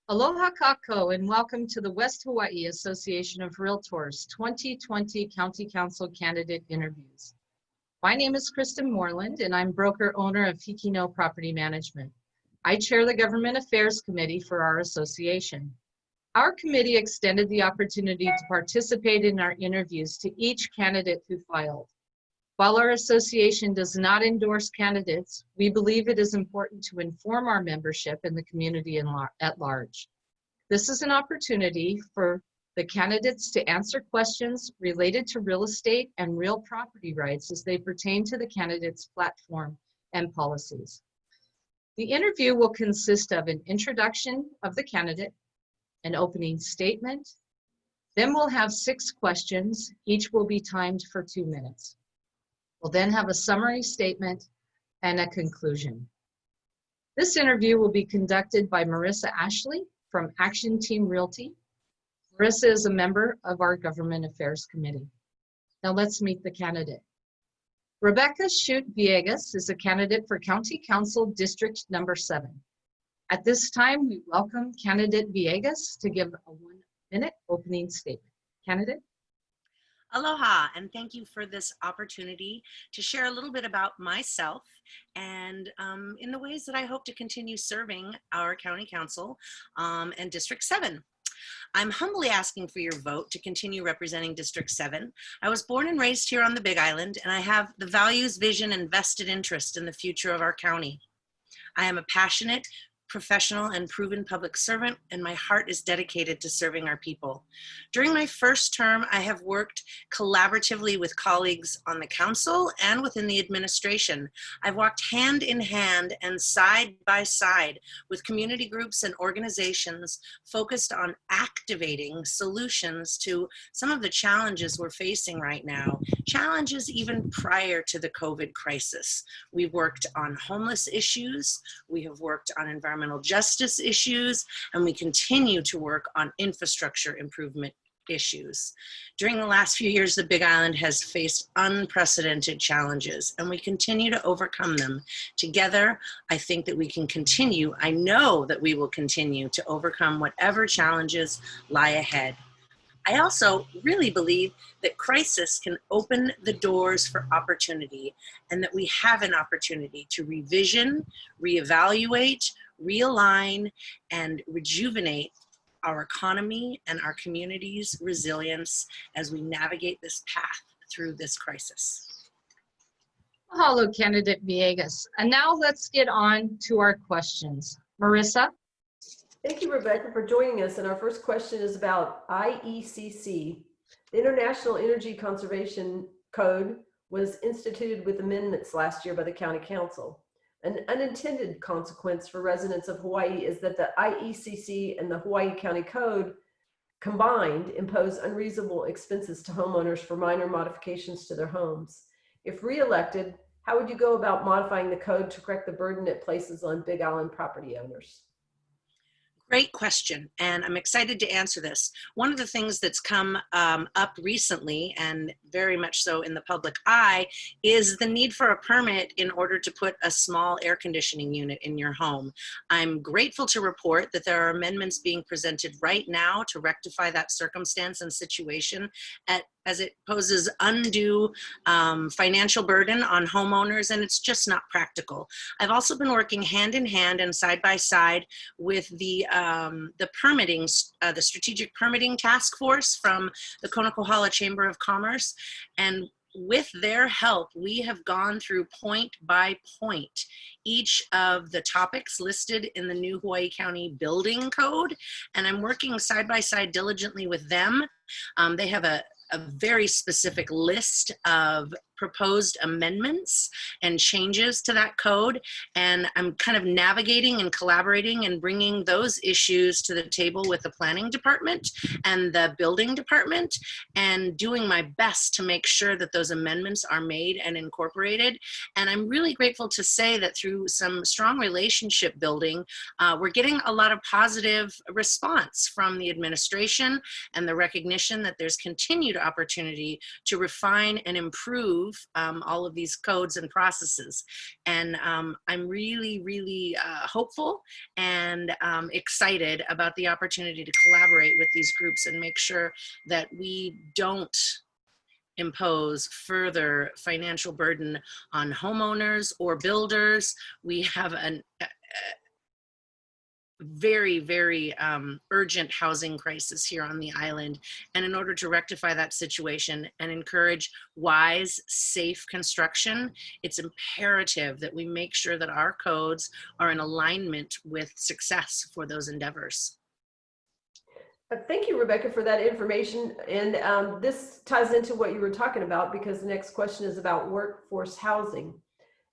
Aloha kako and welcome to the West Hawaii Association of Realtors 2020 County Council Candidate Interviews. My name is Kristen Moreland and I'm broker owner of Hikino Property Management. I chair the Government Affairs Committee for our association. Our committee extended the opportunity to participate in our interviews to each candidate who filed. While our association does not endorse candidates, we believe it is important to inform our membership and the community at large. This is an opportunity for the candidates to answer questions related to real estate and real property rights as they pertain to the candidate's platform and policies. The interview will consist of an introduction of the candidate, an opening statement, then we'll have 6 questions. Each will be timed for 2 minutes. We'll then have a summary statement and a conclusion. This interview will be conducted by Marissa Ashley from Action Team Realty. Marissa is a member of our Government Affairs Committee. Now let's meet the candidate. Rebecca Shute Villegas is a candidate for County Council District Number 7. At this time, we welcome candidate Villegas to give a 1-minute opening statement. Candidate? Aloha, and thank you for this opportunity to share a little bit about myself and in the ways that I hope to continue serving our County Council and District 7. I'm humbly asking for your vote to continue representing District 7. I was born and raised here on the Big Island, and I have the values, vision, and vested interest in the future of our county. I am a passionate, professional, and proven public servant, and my heart is dedicated to serving our people. During my first term, I have worked collaboratively with colleagues on the council and within the administration. I've walked hand in hand and side by side with community groups and organizations focused on activating solutions to some of the challenges we're facing right now, challenges even prior to the COVID crisis. We've worked on homeless issues, we have worked on environmental justice issues, and we continue to work on infrastructure improvement issues. During the last few years, the Big Island has faced unprecedented challenges, and we continue to overcome them. Together, I think that we can continue, I know that we will continue to overcome whatever challenges lie ahead. I also really believe that crisis can open the doors for opportunity, and that we have an opportunity to revision, reevaluate, realign, and rejuvenate our economy and our community's resilience as we navigate this path through this crisis. Mahalo, candidate Villegas. And now let's get on to our questions. Marissa? Thank you, Rebecca, for joining us. And our first question is about IECC. The International Energy Conservation Code was instituted with amendments last year by the County Council. An unintended consequence for residents of Hawaii is that the IECC and the Hawaii County Code combined impose unreasonable expenses to homeowners for minor modifications to their homes. If re-elected, how would you go about modifying the code to correct the burden it places on Big Island property owners? Great question, and I'm excited to answer this. One of the things that's come up recently, and very much so in the public eye, is the need for a permit in order to put a small air conditioning unit in your home. I'm grateful to report that there are amendments being presented right now to rectify that circumstance and situation as it poses undue financial burden on homeowners, and it's just not practical. I've also been working hand in hand and side by side with the permitting, the Strategic Permitting Task Force from the Konokohala Chamber of Commerce, and with their help, we have gone through point by point each of the topics listed in the new Hawaii County Building Code, and I'm working side by side diligently with them. They have a very specific list of proposed amendments and changes to that code, and I'm kind of navigating and collaborating and bringing those issues to the table with the planning department and the building department, and doing my best to make sure that those amendments are made and incorporated. And I'm really grateful to say that through some strong relationship building, we're getting a lot of positive response from the administration and the recognition that there's continued opportunity to refine and improve improve all of these codes and processes. And I'm really, really hopeful and excited about the opportunity to collaborate with these groups and make sure that we don't impose further financial burden on homeowners or builders. We have a very, very urgent housing crisis here on the island. And in order to rectify that situation and encourage wise, safe construction, it's imperative that we make sure that our codes are in alignment with success for those endeavors. Thank you, Rebecca, for that information. And this ties into what you were talking about, because the next question is about workforce housing.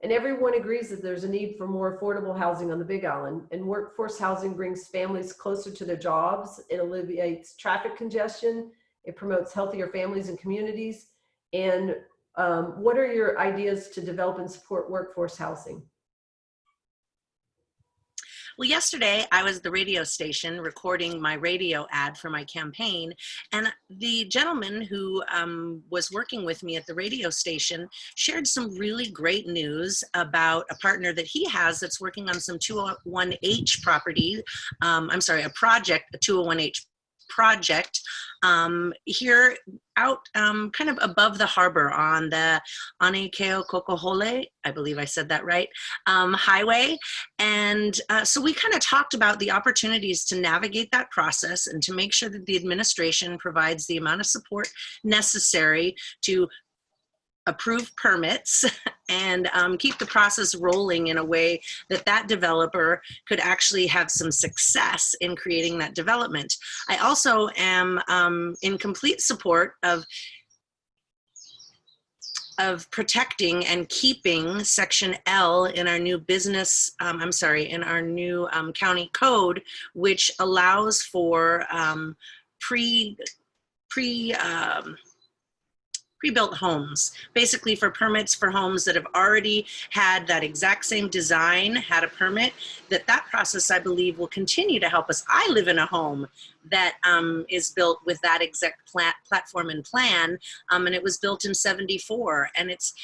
And everyone agrees that there's a need for more affordable housing on the Big Island. And workforce housing brings families closer to their jobs. It alleviates traffic congestion. It promotes healthier families and communities. And what are your ideas to develop and support workforce housing? Well, yesterday I was at the radio station recording my radio ad for my campaign, and the gentleman who was working with me at the radio station shared some really great news about a partner that he has that's working on some 201H property. A project, a 201H project here out kind of above the harbor on the Anekeo Kokohole, I believe I said that right, highway. And so we kind of talked about the opportunities to navigate that process and to make sure that the administration provides the amount of support necessary to approve permits and keep the process rolling in a way that that developer could actually have some success in creating that development. I also am in complete support of protecting and keeping Section L in our new business, in our new county code, which allows for pre-built homes, basically for permits for homes that have already had that exact same design, had a permit, that process, I believe, will continue to help us. I live in a home that is built with that exact platform and plan, and it was built in '74, and it's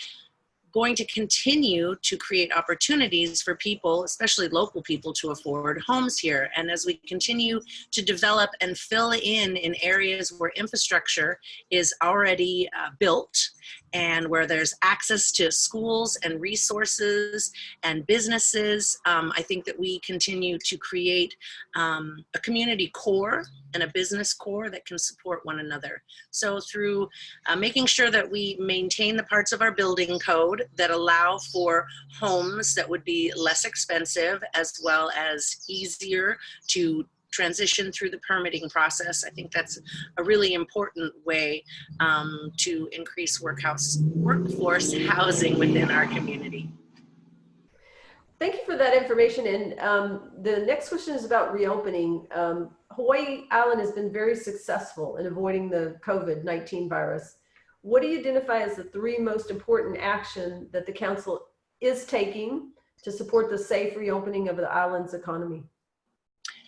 going to continue to create opportunities for people, especially local people, to afford homes here. And as we continue to develop and fill in areas where infrastructure is already built and where there's access to schools and resources and businesses, I think that we continue to create a community core and a business core that can support one another. So through making sure that we maintain the parts of our building code that allow for homes that would be less expensive as well as easier to transition through the permitting process, I think that's a really important way to increase workforce housing within our community. Thank you for that information. And the next question is about reopening. Hawaii Island has been very successful in avoiding the COVID-19 virus. What do you identify as the 3 most important action that the council is taking to support the safe reopening of the island's economy?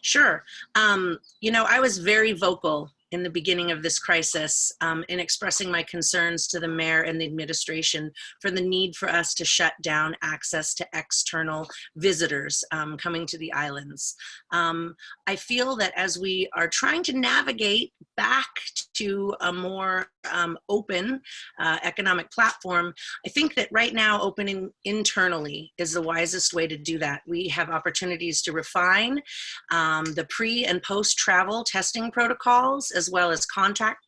Sure. I was very vocal in the beginning of this crisis in expressing my concerns to the mayor and the administration for the need for us to shut down access to external visitors coming to the islands. I feel that as we are trying to navigate back to a more open economic platform, I think that right now opening internally is the wisest way to do that. We have opportunities to refine the pre and post travel testing protocols, as well as contact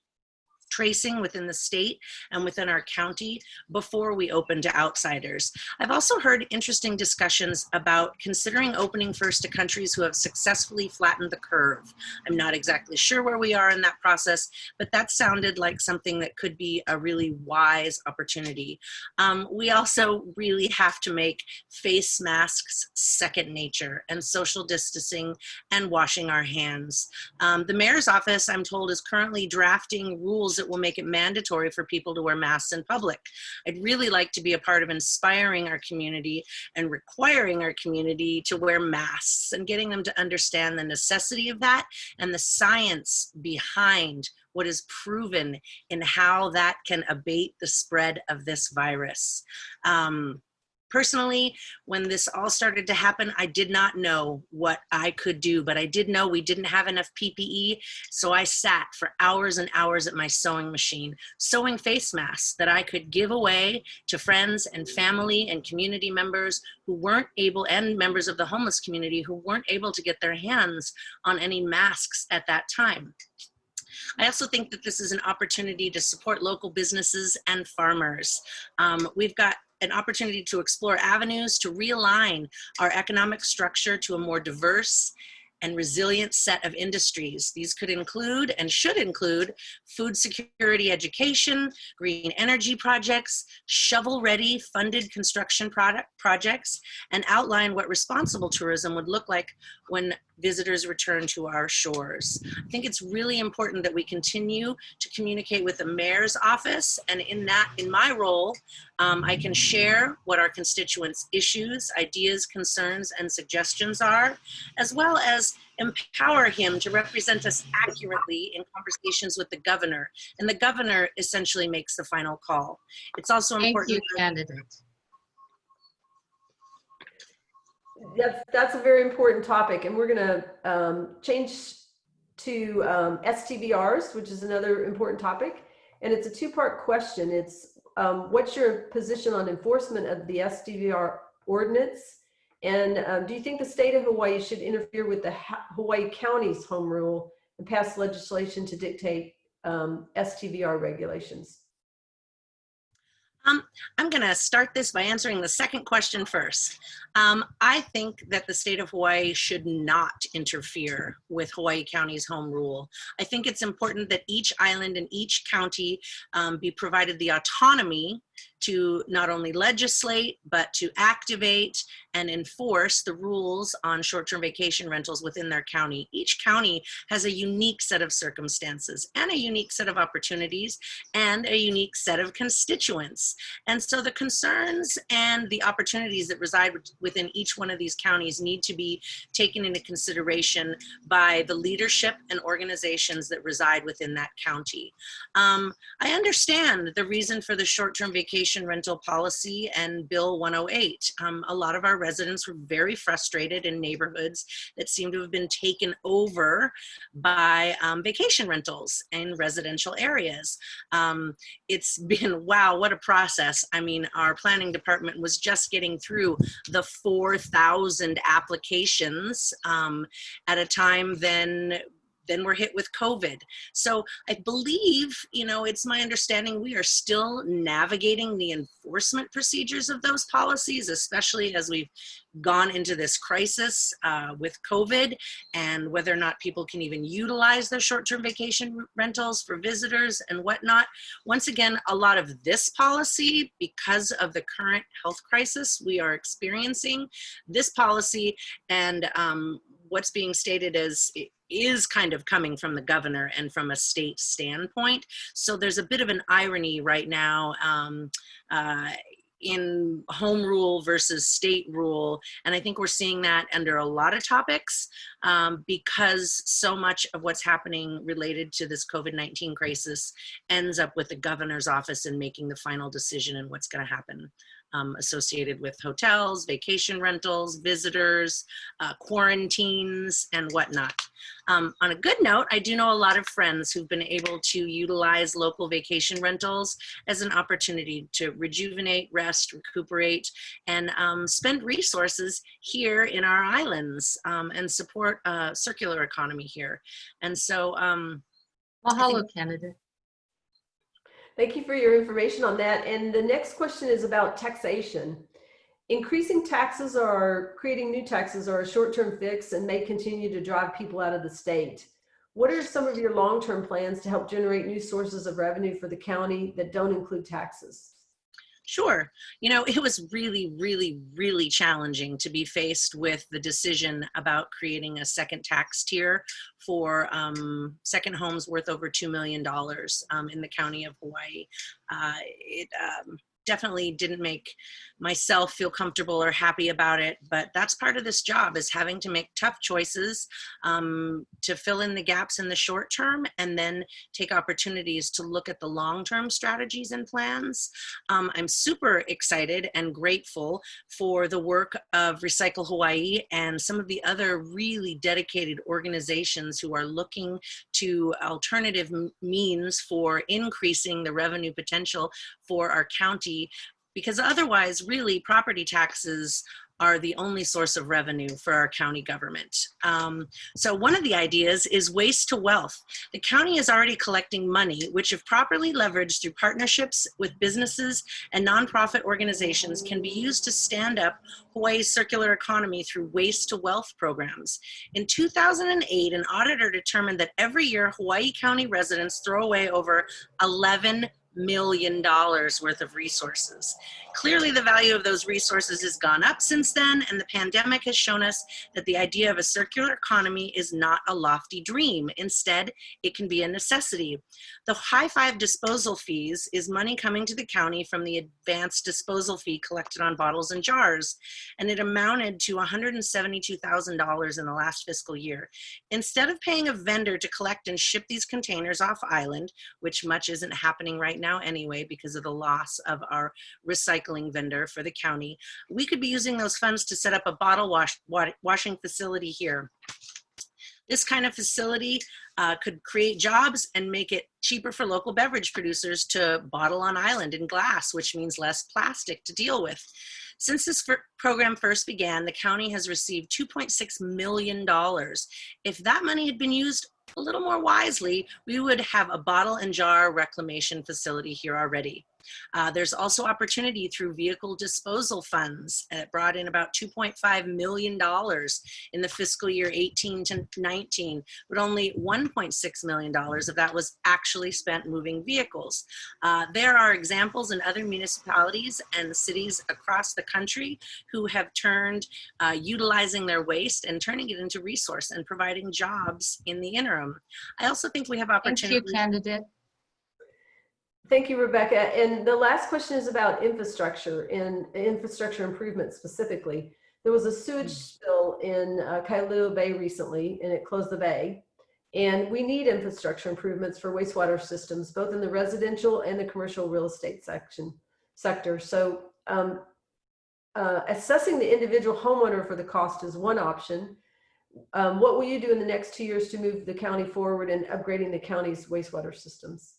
tracing within the state and within our county before we open to outsiders. I've also heard interesting discussions about considering opening first to countries who have successfully flattened the curve. I'm not exactly sure where we are in that process, but that sounded like something that could be a really wise opportunity. We also really have to make face masks second nature, and social distancing and washing our hands. The mayor's office, I'm told, is currently drafting rules it will make it mandatory for people to wear masks in public. I'd really like to be a part of inspiring our community and requiring our community to wear masks and getting them to understand the necessity of that and the science behind what is proven in how that can abate the spread of this virus. Personally, when this all started to happen, I did not know what I could do, but I did know we didn't have enough PPE. So I sat for hours and hours at my sewing machine, sewing face masks that I could give away to friends and family and community members who weren't able, and members of the homeless community who weren't able to get their hands on any masks at that time. I also think that this is an opportunity to support local businesses and farmers. We've got an opportunity to explore avenues to realign our economic structure to a more diverse and resilient set of industries. These could include and should include food security education, green energy projects, shovel-ready funded construction projects, and outline what responsible tourism would look like when visitors return to our shores. I think it's really important that we continue to communicate with the mayor's office, and in my role, I can share what our constituents' issues, ideas, concerns, and suggestions are, as well as empower him to represent us accurately in conversations with the governor. And the governor essentially makes the final call. It's also important. Thank you, candidate. That's a very important topic, and we're going to change to StBRs, which is another important topic, and it's a two-part question. It's what's your position on enforcement of the StBR ordinance, and do you think the state of Hawaii should interfere with the Hawaii County's home rule and pass legislation to dictate StBR regulations? I'm going to start this by answering the second question first. I think that the state of Hawaii should not interfere with Hawaii County's home rule. I think it's important that each island and each county be provided the autonomy to not only legislate, but to activate and enforce the rules on short-term vacation rentals within their county. Each county has a unique set of circumstances and a unique set of opportunities and a unique set of constituents. And so the concerns and the opportunities that reside within each one of these counties need to be taken into consideration by the leadership and organizations that reside within that county. I understand the reason for the short-term vacation rental policy and Bill 108. A lot of our residents were very frustrated in neighborhoods that seem to have been taken over by vacation rentals in residential areas. It's been, wow, what a process. I mean, our planning department was just getting through the 4,000 applications at a time then we're hit with COVID. So I believe, it's my understanding we are still navigating the enforcement procedures of those policies, especially as we've gone into this crisis with COVID, and whether or not people can even utilize their short-term vacation rentals for visitors and whatnot. Once again, a lot of this policy, because of the current health crisis we are experiencing, this policy and what's being stated as is kind of coming from the governor and from a state standpoint. So there's a bit of an irony right now in home rule versus state rule. And I think we're seeing that under a lot of topics because so much of what's happening related to this COVID-19 crisis ends up with the governor's office and making the final decision on what's going to happen. Associated with hotels, vacation rentals, visitors, quarantines, and whatnot. On a good note, I do know a lot of friends who've been able to utilize local vacation rentals as an opportunity to rejuvenate, rest, recuperate, and spend resources here in our islands and support a circular economy here. And so, Mahalo, candidate. Thank you for your information on that. And the next question is about taxation. Increasing taxes or creating new taxes are a short-term fix and may continue to drive people out of the state. What are some of your long-term plans to help generate new sources of revenue for the county that don't include taxes? Sure. You know, it was really, really, really challenging to be faced with the decision about creating a second tax tier for second homes worth over $2 million in the county of Hawaii. It definitely didn't make myself feel comfortable or happy about it, but that's part of this job, is having to make tough choices to fill in the gaps in the short term and then take opportunities to look at the long-term strategies and plans. I'm super excited and grateful for the work of Recycle Hawaii and some of the other really dedicated organizations who are looking to alternative means for increasing the revenue potential for our county, because otherwise, really, property taxes are the only source of revenue for our county government. So one of the ideas is waste to wealth. The county is already collecting money, which if properly leveraged through partnerships with businesses and nonprofit organizations, can be used to stand up Hawaii's circular economy through waste to wealth programs. In 2008, an auditor determined that every year Hawaii County residents throw away over $11 million worth of resources. Clearly, the value of those resources has gone up since then, and the pandemic has shown us that the idea of a circular economy is not a lofty dream. Instead, it can be a necessity. The high-five disposal fees is money coming to the county from the advanced disposal fee collected on bottles and jars, and it amounted to $172,000 in the last fiscal year. Instead of paying a vendor to collect and ship these containers off island, which much isn't happening right now anyway because of the loss of our recycling vendor for the county, we could be using those funds to set up a bottle washing facility here. This kind of facility could create jobs and make it cheaper for local beverage producers to bottle on island in glass, which means less plastic to deal with. Since this program first began, the county has received $2.6 million. If that money had been used a little more wisely, we would have a bottle and jar reclamation facility here already. There's also opportunity through vehicle disposal funds. It brought in about $2.5 million in the fiscal year 18 to 19, but only $1.6 million of that was actually spent moving vehicles. There are examples in other municipalities and cities across the country who have turned utilizing their waste and turning it into resource and providing jobs in the interim. I also think we have opportunity. Thank you, candidate. Thank you, Rebecca. And the last question is about infrastructure and infrastructure improvement specifically. There was a sewage spill in Kailua Bay recently, and it closed the bay. And we need infrastructure improvements for wastewater systems, both in the residential and the commercial real estate sector. So assessing the individual homeowner for the cost is one option. What will you do in the next 2 years to move the county forward in upgrading the county's wastewater systems?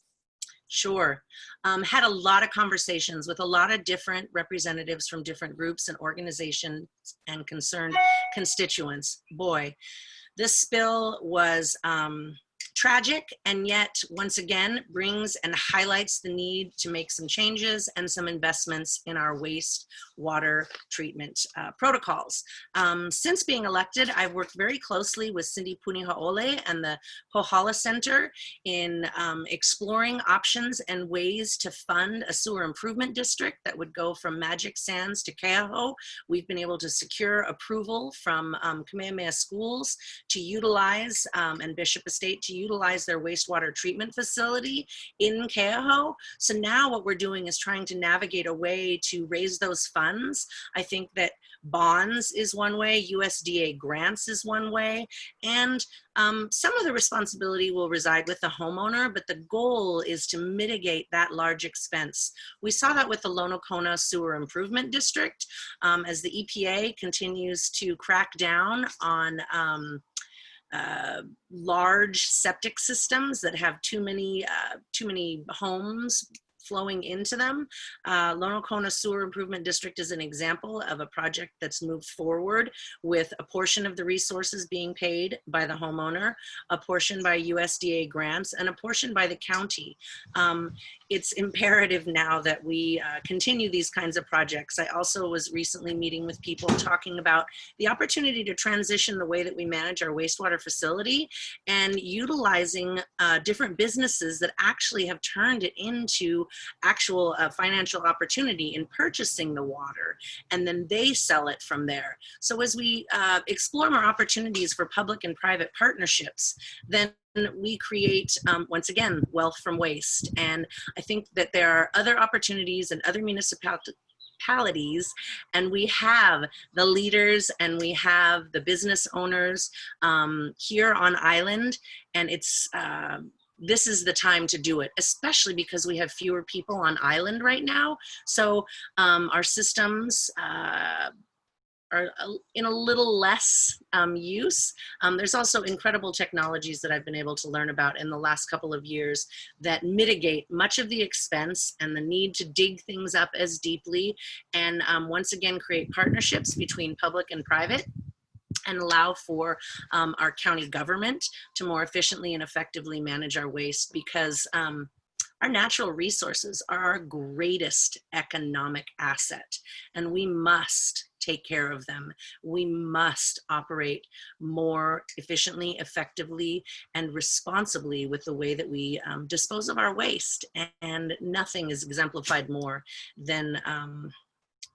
Sure. Had a lot of conversations with a lot of different representatives from different groups and organizations and concerned constituents. Boy, this spill was tragic, and yet once again brings and highlights the need to make some changes and some investments in our wastewater treatment protocols. Since being elected, I've worked very closely with Cindy Puniha'ole and the Kohala Center in exploring options and ways to fund a sewer improvement district that would go from Magic Sands to Keaho. We've been able to secure approval from Kamehameha Schools to utilize and Bishop Estate to utilize their wastewater treatment facility in Keaho. So now what we're doing is trying to navigate a way to raise those funds. I think that bonds is one way, USDA grants is one way, and some of the responsibility will reside with the homeowner, but the goal is to mitigate that large expense. We saw that with the Lonokona Sewer Improvement District as the EPA continues to crack down on large septic systems that have too many homes flowing into them. Lonokona Sewer Improvement District is an example of a project that's moved forward with a portion of the resources being paid by the homeowner, a portion by USDA grants, and a portion by the county. It's imperative now that we continue these kinds of projects. I also was recently meeting with people talking about the opportunity to transition the way that we manage our wastewater facility and utilizing different businesses that actually have turned it into actual financial opportunity in purchasing the water, and then they sell it from there. So as we explore more opportunities for public and private partnerships, then we create, once again, wealth from waste. And I think that there are other opportunities in other municipalities, and we have the leaders and we have the business owners here on island, and it's this is the time to do it, especially because we have fewer people on island right now. So our systems are in a little less use. There's also incredible technologies that I've been able to learn about in the last couple of years that mitigate much of the expense and the need to dig things up as deeply, and once again create partnerships between public and private, and allow for our county government to more efficiently and effectively manage our waste, because our natural resources are our greatest economic asset, and we must take care of them. We must operate more efficiently, effectively, and responsibly with the way that we dispose of our waste. And nothing is exemplified more than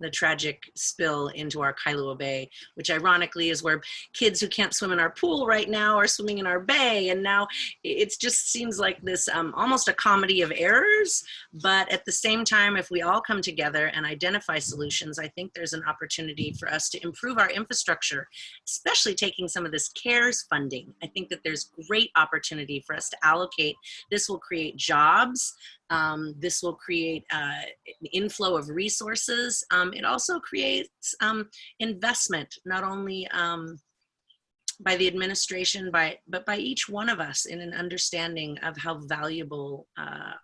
the tragic spill into our Kailua Bay, which ironically is where kids who can't swim in our pool right now are swimming in our bay. And now it just seems like this almost a comedy of errors. But at the same time, if we all come together and identify solutions, I think there's an opportunity for us to improve our infrastructure, especially taking some of this CARES funding. I think that there's great opportunity for us to allocate. This will create jobs. This will create an inflow of resources. It also creates investment, not only by the administration, but by each one of us, in an understanding of how valuable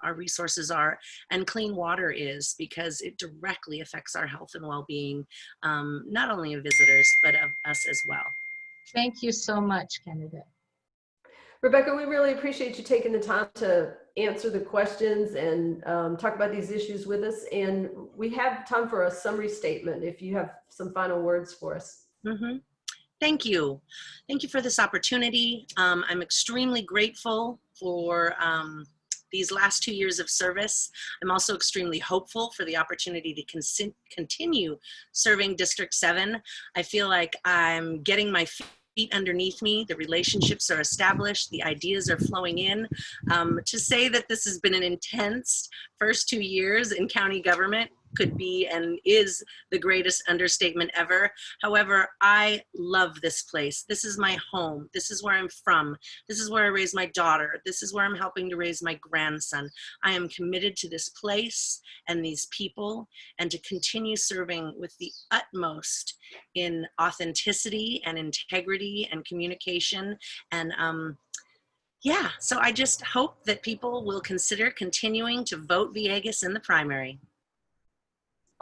our resources are and clean water is, because it directly affects our health and well-being, not only of visitors, but of us as well. Thank you so much, candidate. Rebecca, we really appreciate you taking the time to answer the questions and talk about these issues with us. And we have time for a summary statement if you have some final words for us. Mm-hmm. Thank you. Thank you for this opportunity. I'm extremely grateful for these last 2 years of service. I'm also extremely hopeful for the opportunity to continue serving District 7. I feel like I'm getting my feet underneath me. The relationships are established. The ideas are flowing in. To say that this has been an intense first 2 years in county government could be and is the greatest understatement ever. However, I love this place. This is my home. This is where I'm from. This is where I raised my daughter. This is where I'm helping to raise my grandson. I am committed to this place and these people, and to continue serving with the utmost in authenticity and integrity and communication. And yeah, so I just hope that people will consider continuing to vote Villegas in the primary.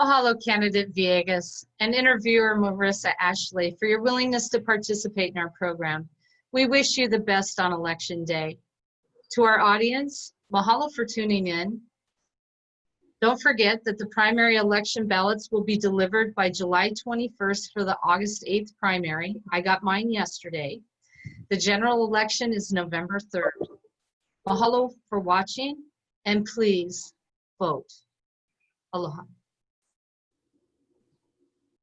Mahalo, candidate Villegas, and interviewer Marissa Ashley, for your willingness to participate in our program. We wish you the best on Election Day. To our audience, mahalo for tuning in. Don't forget that the primary election ballots will be delivered by July 21st for the August 8th primary. I got mine yesterday. The general election is November 3rd. Mahalo for watching, and please vote. Aloha.